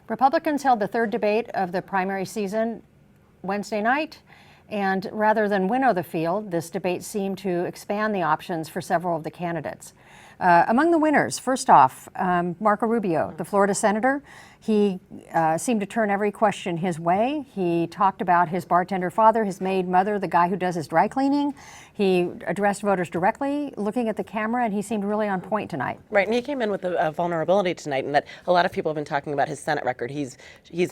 Republicans held the third debate of the primary season Wednesday night, and rather than winnow the field, this debate seemed to expand the options for several of the candidates. Among the winners, first off, Marco Rubio, the Florida senator. He seemed to turn every question his way. He talked about his bartender father, his maid mother, the guy who does his dry cleaning. He addressed voters directly, looking at the camera, and he seemed really on point tonight. Right, and he came in with a vulnerability tonight, and that a lot of people have been talking about his Senate record. He's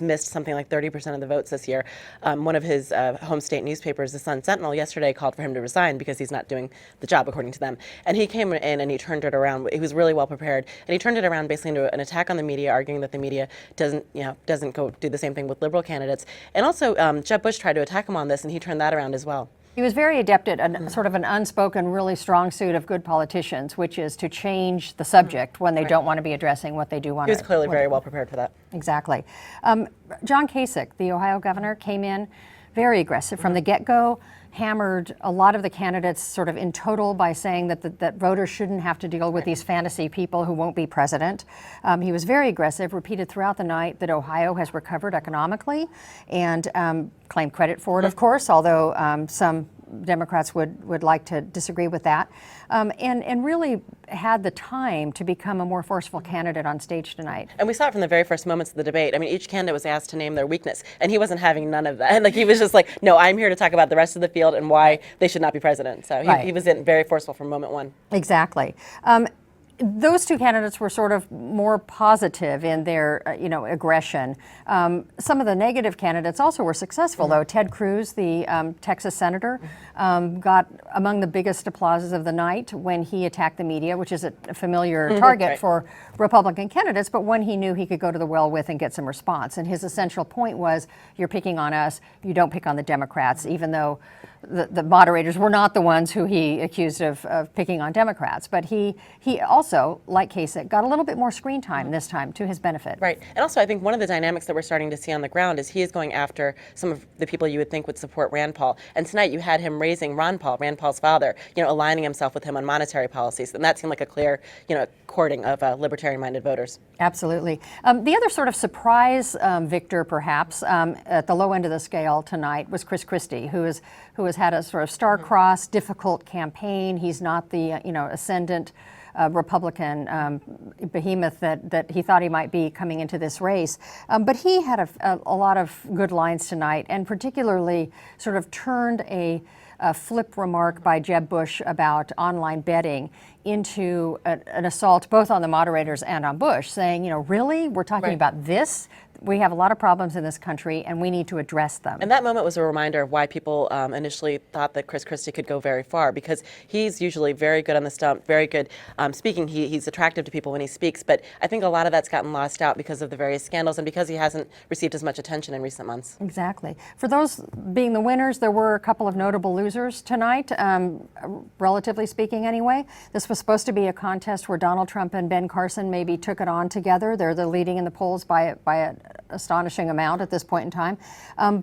missed something like 30% of the votes this year. One of his home state newspapers, the Sun Sentinel, yesterday called for him to resign because he's not doing the job, according to them. And he came in and he turned it around. He was really well prepared, and he turned it around basically into an attack on the media, arguing that the media doesn't go do the same thing with liberal candidates. And also, Jeb Bush tried to attack him on this, and he turned that around as well. He was very adept at sort of an unspoken, really strong suit of good politicians, which is to change the subject when they don't want to be addressing what they do want to. He was clearly very well prepared for that. Exactly. John Kasich, the Ohio governor, came in very aggressive from the get-go, hammered a lot of the candidates sort of in total by saying that voters shouldn't have to deal with these fantasy people who won't be president. He was very aggressive, repeated throughout the night that Ohio has recovered economically, and claimed credit for it, of course, although some Democrats would like to disagree with that, and really had the time to become a more forceful candidate on stage tonight. And we saw it from the very first moments of the debate. I mean, each candidate was asked to name their weakness, and he wasn't having none of that. And he was just like, no, I'm here to talk about the rest of the field and why they should not be president. So he was very forceful from moment one. Exactly. Those two candidates were sort of more positive in their, aggression. Some of the negative candidates also were successful, though. Ted Cruz, the Texas senator, got among the biggest applauses of the night when he attacked the media, which is a familiar target for Republican candidates, but one he knew he could go to the well with and get some response. And his essential point was, you're picking on us, you don't pick on the Democrats, even though the moderators were not the ones who he accused of picking on Democrats. But he also, like Kasich, got a little bit more screen time this time to his benefit. Right. And also, I think one of the dynamics that we're starting to see on the ground is he is going after some of the people you would think would support Rand Paul. And tonight you had him raising Ron Paul, Rand Paul's father, aligning himself with him on monetary policies. And that seemed like a clear, courting of libertarian-minded voters. Absolutely. The other sort of surprise victor, perhaps, at the low end of the scale tonight was Christie, who has had a sort of star-crossed, difficult campaign. He's not the ascendant Republican behemoth that he thought he might be coming into this race. But he had a lot of good lines tonight, and particularly sort of turned a flip remark by Jeb Bush about online betting into an assault both on the moderators and on Bush, saying, really? We're talking about this? We have a lot of problems in this country, and we need to address them. And that moment was a reminder of why people initially thought that Christie could go very far, because he's usually very good on the stump, very good speaking. He's attractive to people when he speaks, but I think a lot of that's gotten lost out because of the various scandals and because he hasn't received as much attention in recent months. Exactly. For those being the winners, there were a couple of notable losers tonight, relatively speaking anyway. This was supposed to be a contest where Donald Trump and Ben Carson maybe took it on together. They're the leading in the polls by an astonishing amount at this point in time.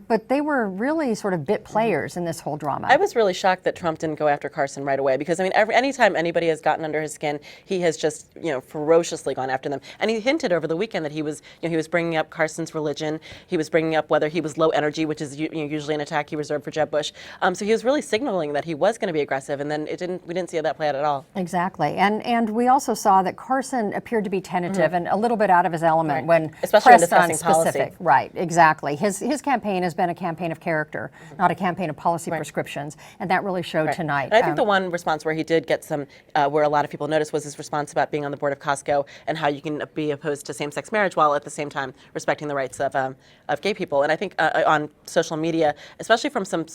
But they were really sort of bit players in this whole drama. I was really shocked that Trump didn't go after Carson right away, because, I mean, anytime anybody has gotten under his skin, he has just, ferociously gone after them. And he hinted over the weekend that he was bringing up Carson's religion. He was bringing up whether he was low energy, which is usually an attack he reserved for Jeb Bush. So he was really signaling that he was going to be aggressive, and then we didn't see how that played out at all. Exactly. And we also saw that Carson appeared to be tentative and a little bit out of his element when especially pressed when discussing on specific. policy. Right, exactly. His campaign has been a campaign of character, not a campaign of policy prescriptions, and that really showed tonight. And I think the one response where he did get some, where a lot of people noticed, was his response about being on the board of Costco and how you can be opposed to same-sex marriage while at the same time respecting the rights of gay people. And I think on social media, especially from some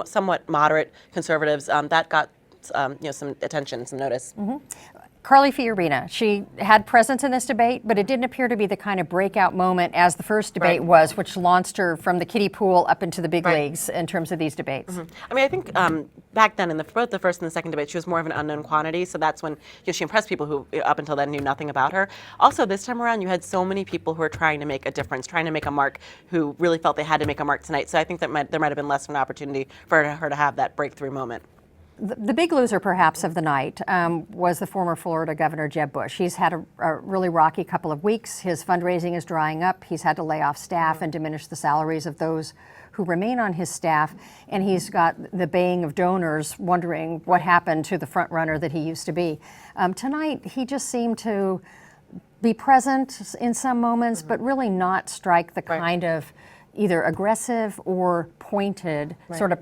somewhat moderate conservatives, that got some attention, some notice. Carly Fiorina, she had presence in this debate, but it didn't appear to be the kind of breakout moment as the first debate was, which launched her from the kiddie pool up into the big leagues in terms of these debates. I mean, I think back then in both the first and the second debate, she was more of an unknown quantity, so that's when she impressed people who up until then knew nothing about her. Also, this time around, you had so many people who were trying to make a difference, trying to make a mark, who really felt they had to make a mark tonight. So I think that there might have been less of an opportunity for her to have that breakthrough moment. The big loser, perhaps, of the night was the former Florida Governor Jeb Bush. He's had a really rocky couple of weeks. His fundraising is drying up. He's had to lay off staff and diminish the salaries of those who remain on his staff. And he's got the baying of donors wondering what happened to the front runner that he used to be. Tonight, he just seemed to be present in some moments, but really not strike the kind of either aggressive or pointed sort of,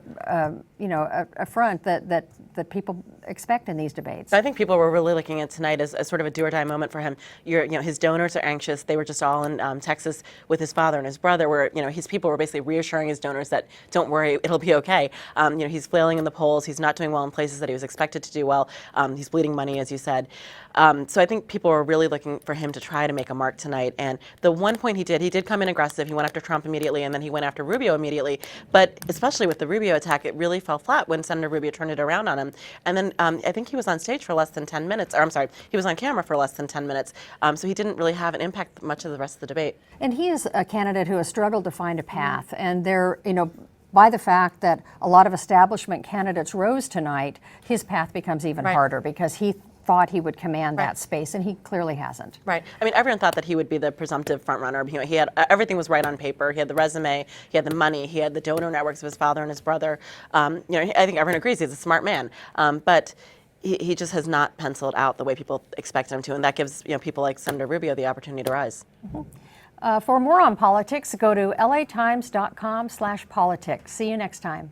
affront that people expect in these debates. I think people were really looking at tonight as sort of a do or die moment for him. His donors are anxious. They were just all in Texas with his father and his brother, where his people were basically reassuring his donors that don't worry, it'll be okay. He's flailing in the polls. He's not doing well in places that he was expected to do well. He's bleeding money, as you said. So I think people were really looking for him to try to make a mark tonight. And the one point he did come in aggressive. He went after Trump immediately, and then he went after Rubio immediately. But especially with the Rubio attack, it really fell flat when Senator Rubio turned it around on him. And then I think he was on stage for less than 10 minutes, or I'm sorry, he was on camera for less than 10 minutes. So he didn't really have an impact much of the rest of the debate. And he is a candidate who has struggled to find a path. And there, by the fact that a lot of establishment candidates rose tonight, his path becomes even harder because he thought he would command that space, and he clearly hasn't. Right. I mean, everyone thought that he would be the presumptive frontrunner. He had everything was right on paper. He had the resume, he had the money, he had the donor networks of his father and his brother. I think everyone agrees he's a smart man, but he just has not penciled out the way people expect him to, and that gives people like Senator Rubio the opportunity to rise. For more on politics, go to latimes.com/politics. See you next time.